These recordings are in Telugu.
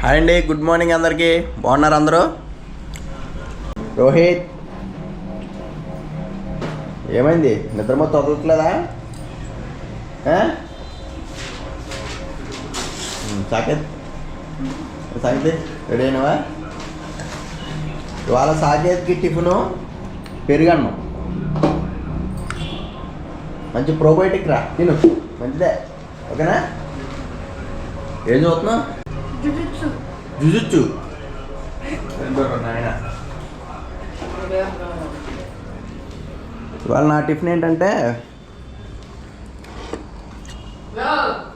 హాయ్ అండి, గుడ్ మార్నింగ్ అందరికీ. బాగున్నారు అందరూ? రోహిత్ ఏమైంది? నిద్ర మొత్తం వదలట్లేదా? సాకేత్ సాకేత్ రెడీ అయినావా? ఇవాళ సాకేత్కి టిఫిను పెరుగన్నం. మంచి ప్రోబయోటిక్ రా, తిను, మంచిదే. ఓకేనా? ఏం చదువుతున్నావు? జుజుత్సు. నాయన ఇవాళ నా టిఫిన్ ఏంటంటే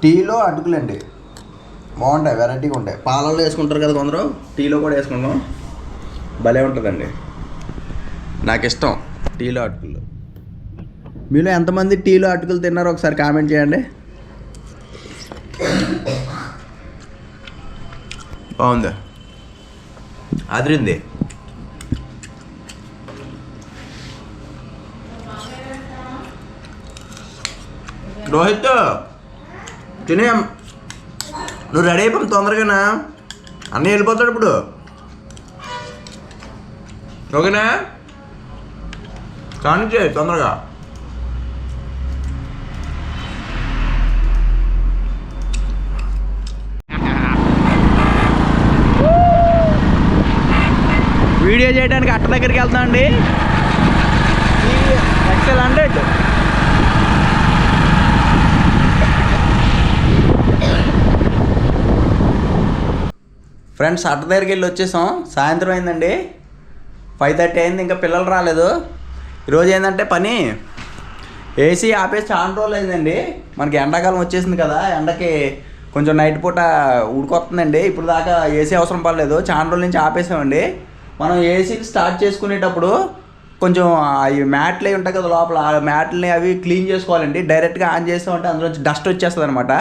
టీలో అటుకులండి. బాగుంటాయి, వెరైటీగా ఉంటాయి. పాలల్లో వేసుకుంటారు కదా కొందరు, టీలో కూడా వేసుకుంటాం. భలే ఉంటుందండి, నాకు ఇష్టం టీలో అటుకులు. మీలో ఎంతమంది టీలో అటుకులు తిన్నారో ఒకసారి కామెంట్ చేయండి. బాగుంది, అదిరింది. రోహిత్ తినే, నువ్వు రెడీ అయిపోయి తొందరగానా? అన్నీ వెళ్ళిపోతాడు ఇప్పుడు. ఓకేనా? కానీ చేయి తొందరగా. వీడియో చేయడానికి అట్ట దగ్గరికి వెళ్తాం అండి. XL100 ఫ్రెండ్స్, అట్ట దగ్గరికి వెళ్ళి వచ్చేసాం. సాయంత్రం అయిందండి, 5:30 అయింది. ఇంకా పిల్లలు రాలేదు. ఈరోజు ఏంటంటే పని, ఏసీ ఆపేసి చాలా రోజులు అయిందండి. మనకి ఎండాకాలం వచ్చేసింది కదా, ఎండకి కొంచెం నైట్ పూట ఉడికొస్తుందండి. ఇప్పుడు దాకా ఏసీ అవసరం పడలేదు, చాలా రోజుల నుంచి ఆపేసామండి. మనం ఏసీ స్టార్ట్ చేసుకునేటప్పుడు కొంచెం అవి మ్యాట్లు అవి ఉంటాయి కదా లోపల, ఆ మ్యాట్లని అవి క్లీన్ చేసుకోవాలండి. డైరెక్ట్గా ఆన్ చేస్తామంటే అందులోంచి డస్ట్ వచ్చేస్తుంది అనమాట.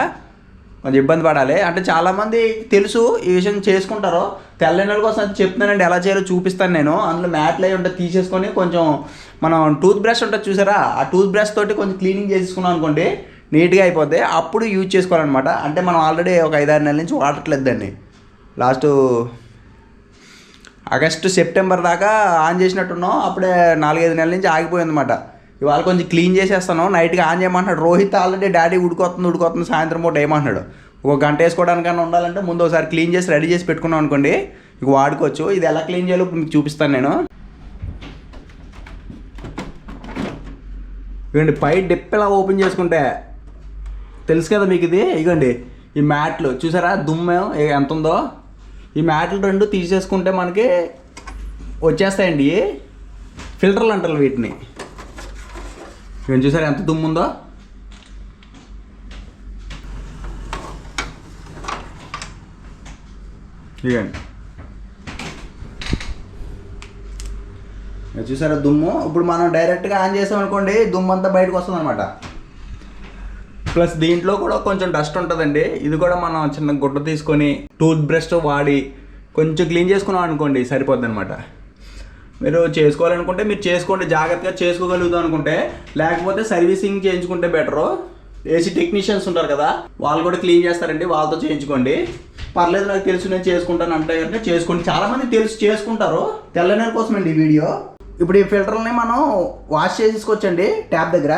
కొంచెం ఇబ్బంది పడాలి. అంటే చాలామంది తెలుసు ఈ విషయం, చేసుకుంటారు. తెల్లనెల కోసం అయితే చెప్తున్నానండి, ఎలా చేయాలో చూపిస్తాను నేను. అందులో మ్యాట్లు అవి ఉంటే తీసేసుకొని కొంచెం మనం టూత్ బ్రష్ ఉంటుంది చూసారా, ఆ టూత్ బ్రష్ తోటి కొంచెం క్లీనింగ్ చేసుకున్నాం అనుకోండి, నీట్గా అయిపోద్ది. అప్పుడు యూజ్ చేసుకోవాలన్నమాట. అంటే మనం ఆల్రెడీ ఒక 5-6 నెలల నుంచి వాడట్లేదు దాన్ని. లాస్ట్ ఆగస్టు సెప్టెంబర్ దాకా ఆన్ చేసినట్టున్నాం. అప్పుడే 4-5 నెలల నుంచి ఆగిపోయింది అనమాట. ఇవాళ కొంచెం క్లీన్ చేసేస్తాను. నైట్గా ఆన్ చేయమంటున్నాడు రోహిత్. ఆల్రెడీ డాడీ ఉడుకొస్తుంది సాయంత్రం పూట ఏమంటున్నాడు. ఒక గంట వేసుకోవడానికన్నా ఉండాలంటే ముందు ఒకసారి క్లీన్ చేసి రెడీ చేసి పెట్టుకున్నాం అనుకోండి, ఇక వాడుకోవచ్చు. ఇది ఎలా క్లీన్ చేయాలో ఇప్పుడు మీకు చూపిస్తాను నేను. ఇవ్వండి, పై డిప్ ఇలా ఓపెన్ చేసుకుంటే తెలుసు కదా మీకు ఇది. ఇగోండి ఈ మ్యాట్లు చూసారా, దుమ్ము ఎంత ఉందో. ఈ మ్యాట్లు 2 తీసేసుకుంటే మనకి వచ్చేస్తాయండి ఫిల్టర్లు అంటారు వీటిని. ఇవన్నీ చూసారా ఎంత దుమ్ము ఉందో. ఇవ్వండి చూసారా దుమ్ము. ఇప్పుడు మనం డైరెక్ట్గా ఆన్ చేసాం అనుకోండి, దుమ్ము అంతా బయటకు వస్తుంది అనమాట. ప్లస్ దీంట్లో కూడా కొంచెం డస్ట్ ఉంటుందండి. ఇది కూడా మనం చిన్న గుడ్డ తీసుకొని టూత్ బ్రష్ వాడి కొంచెం క్లీన్ చేసుకున్నాం అనుకోండి, సరిపోద్ది అనమాట. మీరు చేసుకోవాలనుకుంటే మీరు చేసుకోండి, జాగ్రత్తగా చేసుకోగలుగుతాం అనుకుంటే. లేకపోతే సర్వీసింగ్ చేయించుకుంటే బెటరు. ఏసీ టెక్నీషియన్స్ ఉంటారు కదా, వాళ్ళు కూడా క్లీన్ చేస్తారండి, వాళ్ళతో చేయించుకోండి. పర్లేదు, నాకు తెలుసు నేను చేసుకుంటాను అంటే కనుక చేసుకోండి. చాలామంది తెలుసు చేసుకుంటారు. తెల్లనెల కోసమండి ఈ వీడియో. ఇప్పుడు ఈ ఫిల్టర్ని మనం వాష్ చేసేసుకోవచ్చండి ట్యాప్ దగ్గర.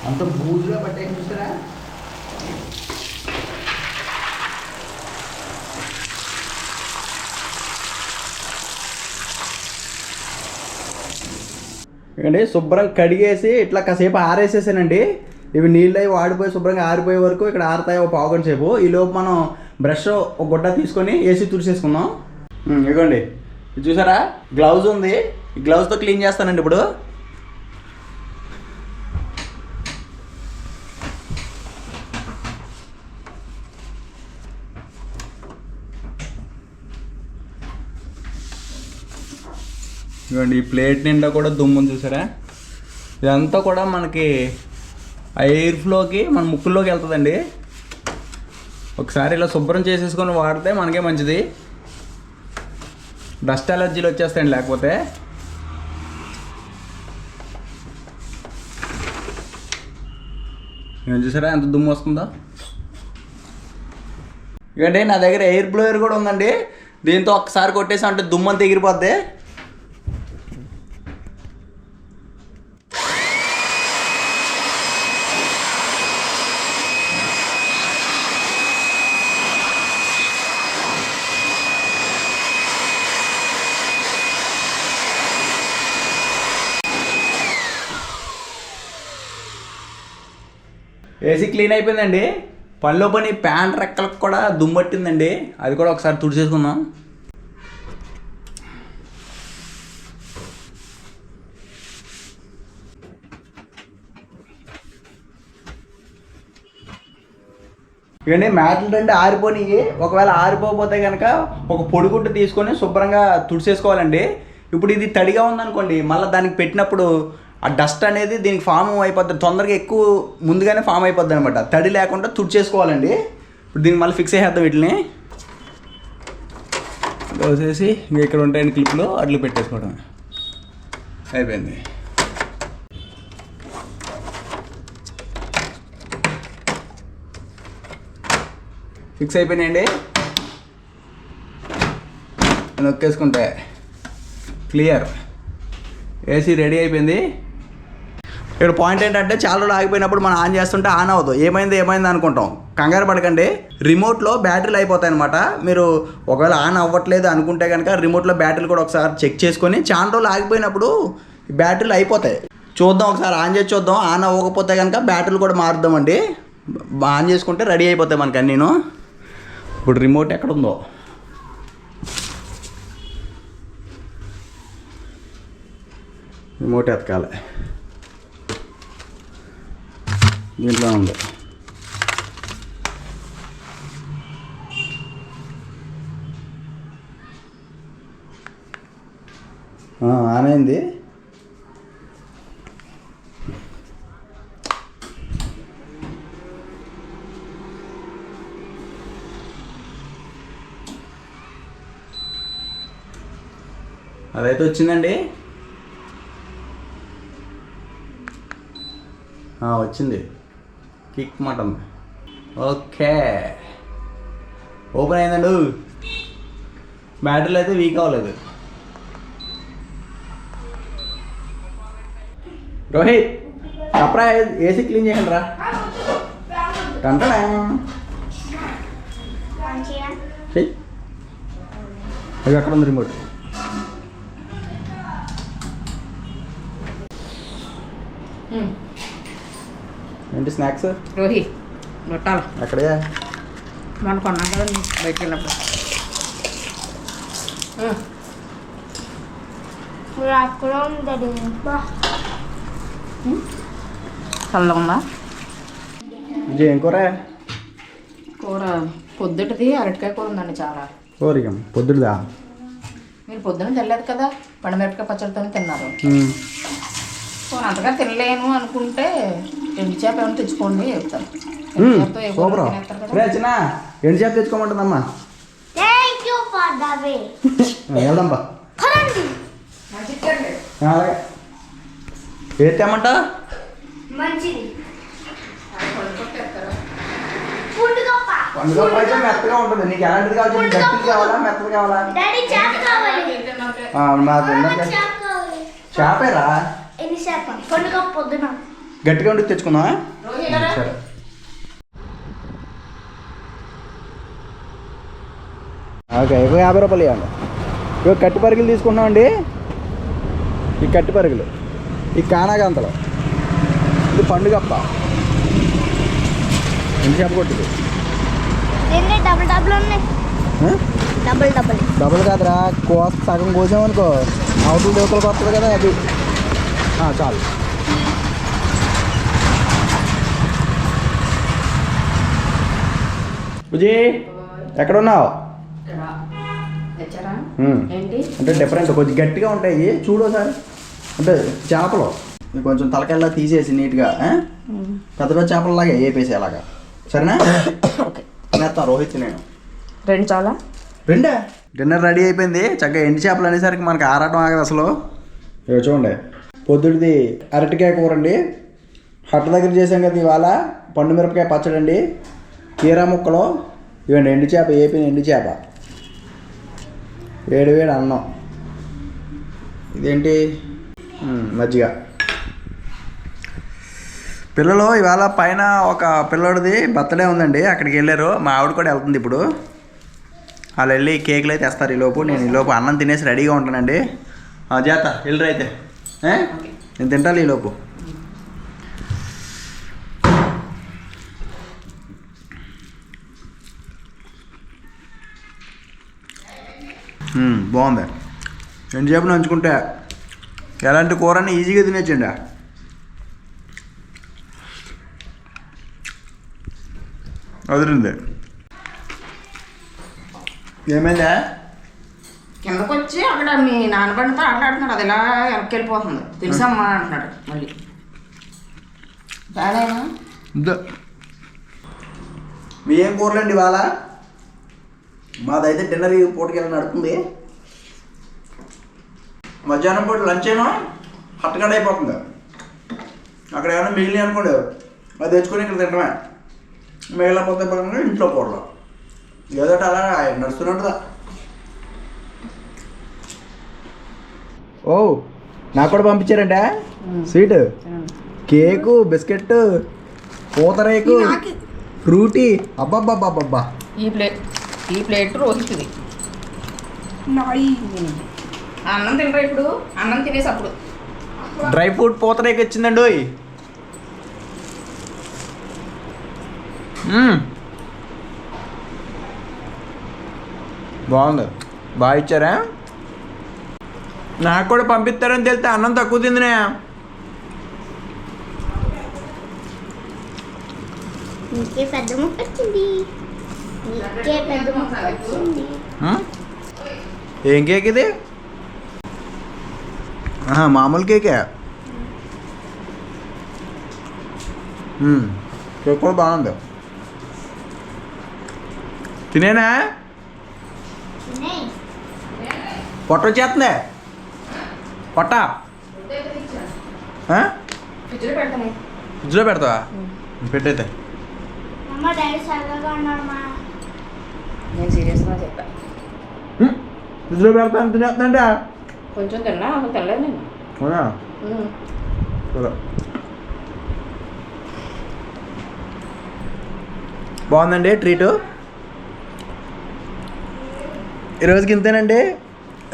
అంత బూజుగా పట్టాయి చూసారా. ఇకండి శుభ్రం కడిగేసి ఇట్లా కాసేపు ఆరేసేసానండి. ఇవి నీళ్ళు అవి వాడిపోయి శుభ్రంగా ఆరిపోయే వరకు ఇక్కడ ఆరుతాయి ఒక పావుగంట సేపు. ఈలోపు మనం బ్రష్ ఒక గుడ్డ తీసుకొని ఏసీ తుడిసేసుకుందాం. ఇగోండి చూసారా, గ్లౌజ్ ఉంది. ఈ గ్లౌజ్తో క్లీన్ చేస్తానండి ఇప్పుడు. ఇవ్వండి, ఈ ప్లేట్ నిండా కూడా దుమ్ము చూసారా. ఇదంతా కూడా మనకి ఎయిర్ ఫ్లోకి మన ముక్కుల్లోకి వెళ్తుందండి. ఒకసారి ఇలా శుభ్రం చేసేసుకొని వాడితే మనకే మంచిది. డస్ట్ అలర్జీలు వచ్చేస్తాయండి లేకపోతే. నేను చూసారా ఎంత దుమ్ము వస్తుందో. ఎందుకంటే నా దగ్గర ఎయిర్ బ్లోయర్ కూడా ఉందండి. దీంతో ఒక్కసారి కొట్టేసి అంటే దుమ్ము అంతా ఎగిరిపోద్ది. ఏసీ క్లీన్ అయిపోయిందండి. పనిలో పని ప్యాంట్ రెక్కలకు కూడా దుమ్ము పట్టిందండి. అది కూడా ఒకసారి తుడిచేసుకుందాం. ఇవన్నీ మ్యాట్లు అంటే ఆరిపోయినాయి. ఒకవేళ ఆరిపోతే కనుక ఒక పొడిగుడ్డ తీసుకొని శుభ్రంగా తుడిచేసుకోవాలండి. ఇప్పుడు ఇది తడిగా ఉందనుకోండి, మళ్ళీ దానికి పెట్టినప్పుడు ఆ డస్ట్ అనేది దీనికి ఫామ్ అయిపోద్ది, తొందరగా ఎక్కువ ముందుగానే ఫామ్ అయిపోద్ది అనమాట. తడి లేకుండా తుడిచేసుకోవాలండి. ఇప్పుడు దీనికి మళ్ళీ ఫిక్స్ చేసేద్దాం. వీటిని దోసేసి ఇంకా ఇక్కడ ఉంటాయండి క్లిప్లు, అట్లు పెట్టేసుకోవడం అయిపోయింది. ఫిక్స్ అయిపోయినాయండి. నొక్కేసుకుంటే క్లియర్. ఏసీ రెడీ అయిపోయింది. ఇక్కడ పాయింట్ ఏంటంటే చాలా రోజులు ఆగిపోయినప్పుడు మనం ఆన్ చేస్తుంటే ఆన్ అవ్వదు. ఏమైంది అనుకుంటాం. కంగారు పడకండి. రిమోట్లో బ్యాటరీలు అయిపోతాయి అనమాట. మీరు ఒకవేళ ఆన్ అవ్వట్లేదు అనుకుంటే కనుక రిమోట్లో బ్యాటరీలు కూడా ఒకసారి చెక్ చేసుకొని, చాలా రోజులు ఆగిపోయినప్పుడు బ్యాటరీలు అయిపోతాయి. చూద్దాం, ఒకసారి ఆన్ చేసి చూద్దాం. ఆన్ అవ్వకపోతే కనుక బ్యాటరీలు కూడా మారుద్దామండి. ఆన్ చేసుకుంటే రెడీ అయిపోతాయి మనకి అన్నీను. ఇప్పుడు రిమోట్ ఎక్కడ ఉందో రిమోట్ ఎతకాలి. దీంట్లో ఉంది. ఆన్ అయింది. అదైతే వచ్చిందండి. వచ్చింది. Kick mutton. ఓకే, ఓపెన్ అయిందండి. బ్యాటరీలు అయితే వీక్ అవ్వలేదు. రోహిత్ చెప్పరా, ఏసీ క్లీన్ చేయండి రా. కంటడా అది అక్కడ ఉంది రిమోట్. ఏంటి స్నాక్స్? రోహిత్ రొట్టాలు ఎక్కడే మనం కొన్నాం కదా బయటకు వెళ్ళినప్పుడు. చల్లగా ఉందా? ఏం కూర? కూర పొద్దుటిది అరటికాయ కూర ఉందండి. చాలా కూరగా పొద్దుదా? మీరు పొద్దున తినలేదు కదా, పండుమిరపకాయ పచ్చడితోనే తిన్నారు. అంతగా తినలేను అనుకుంటే ఎండు చేప ఏమైనా తెచ్చుకోండి చెప్తాను. చిన్న ఎండు చేప తెచ్చుకోమంటుందమ్మా. వెళ్దాంపా. ఏది తెమ్మంట? పండుగ అయితే మెత్తగా ఉంటుంది. నీకు ఎలాంటిది కావాలి? గట్టిది కావాలా మెత్తది కావాలా? చేపేరా గట్టిగా ఉండి తెచ్చుకుందా? సరే. ఓకే, 50 రూపాయలు ఇవ్వండి. ఇవి కట్టి పరుగులు తీసుకుంటున్నామండి. ఈ కట్టి పరుగులు, ఈ కానాగంతలు, ఇది పండుగప్ప, ఎన్ని చేప కొట్టింది. డబుల్ కాదురా, సగం కోసామనుకో అవతల దేవతలకు వస్తుంది కదా, అది చాలు. విజయ్ ఎక్కడున్నావు? అంటే డిఫరెంట్, కొంచెం గట్టిగా ఉంటాయి చూడు సార్. అంటే చేపలు కొంచెం తలకెళ్ళ తీసేసి నీట్గా పెద్ద పెద్ద చేపలలాగా వేపేసి అలాగా. సరేనా? నేస్తాను రోహిత్. నేను 2 చాలా రెండా డిన్నర్ రెడీ అయిపోయింది. చక్కగా ఎండి చేపలు అనేసరికి మనకి ఆరాటం ఆగదు అసలు. ఇక చూడండి, పొద్దుటిది అరటికాయ కూర అండి. హట్ట దగ్గర చేసాం కదా ఇవాళ. పండు మిరపకాయ పచ్చడి అండి, కీరా ముక్కలు, ఇవ్వండి ఎండు చేప, ఏపీ ఎండు చేప, వేడి వేడి అన్నం, ఇదేంటి మజ్జిగ. పిల్లలు ఇవాళ పైన ఒక పిల్లోడిది బర్త్డే ఉందండి, అక్కడికి వెళ్ళారు. మా ఆవిడ కూడా వెళ్తుంది ఇప్పుడు. వాళ్ళు వెళ్ళి కేకులు అయితే తెస్తారు ఈలోపు. నేను ఈలోపు అన్నం తినేసి రెడీగా ఉంటానండి. చేత వెళ్ళరు అయితే, నేను తింటాను ఈలోపు. బాగుంది. ఎండు చేపలు నంచుకుంటే ఎలాంటి కూరని ఈజీగా తినేచ్చండి. వదిలింది. ఏమైందా? కిందకు వచ్చి అక్కడ మీ నాన్నబండితో ఆటలాడుతున్నాడు, అది ఇలా వెనక్కి వెళ్ళిపోతుంది. తెలుసమ్మా అంటున్నాడు మళ్ళీ. బాగాలేనా? మీ ఏం కూరలండి ఇవాళ? మాదైతే డిన్నర్ పూటకి వెళ్ళి నడుతుంది. మధ్యాహ్నం పూట లంచ్ ఏమో హట్టగడ అయిపోతుంది. అక్కడ ఏమైనా మిగిలి అనుకోండి, అది తెచ్చుకొని ఇక్కడ తింటమే. మిగిలిపోతే పక్కన ఇంట్లో కూరలో ఏదో అలా నడుస్తున్నట్టుదా. ఓ, నాకు కూడా పంపించారంటే స్వీట్, కేకు, బిస్కెట్, పూతరేకు, ఫ్రూటీ. అబ్బాబ్బాబ్బా. ఈ ప్లేట్ రోహిత్ది. అన్నం తినరా ఇప్పుడు? అన్నం తినేసి అప్పుడు డ్రై ఫ్రూట్ పూతరేకు వచ్చిందండి. బాగుంది, బాగా ఇచ్చారా? నాకు కూడా పంపిస్తారని తెలిస్తే అన్నం తక్కువ తిందినే. పెద్ద ముక్క వచ్చింది. ఏం కేక్ ఇది? మామూలు కేకే. కేక్ కూడా బాగుంది. తినేనా? పొట్ట వచ్చేస్తుంది. పొట్ట ఫ్రిడ్జ్లో పెడతావా? పెట్టయితే. నేను సీరియస్గా చెప్పా. ఫ్రిడ్జ్లో పెడతాను తినేస్తుందంటే కొంచెం తిన్నా, అసలు తినలేదు నేను. అవునా? సరే, బాగుందండి ట్రీటు. ఈరోజుకి ఇంతేనండి.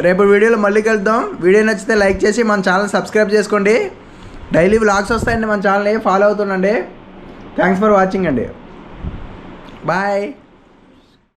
రేపు వీడియోలో మళ్ళీ కలుద్దాం. వీడియో నచ్చితే లైక్ చేసి మన ఛానల్ సబ్స్క్రైబ్ చేసుకోండి. డైలీ వ్లాగ్స్ వస్తాయండి, మన ఛానల్ని ఫాలో అవుతుండండి. థ్యాంక్స్ ఫర్ వాచింగ్ అండి. బాయ్.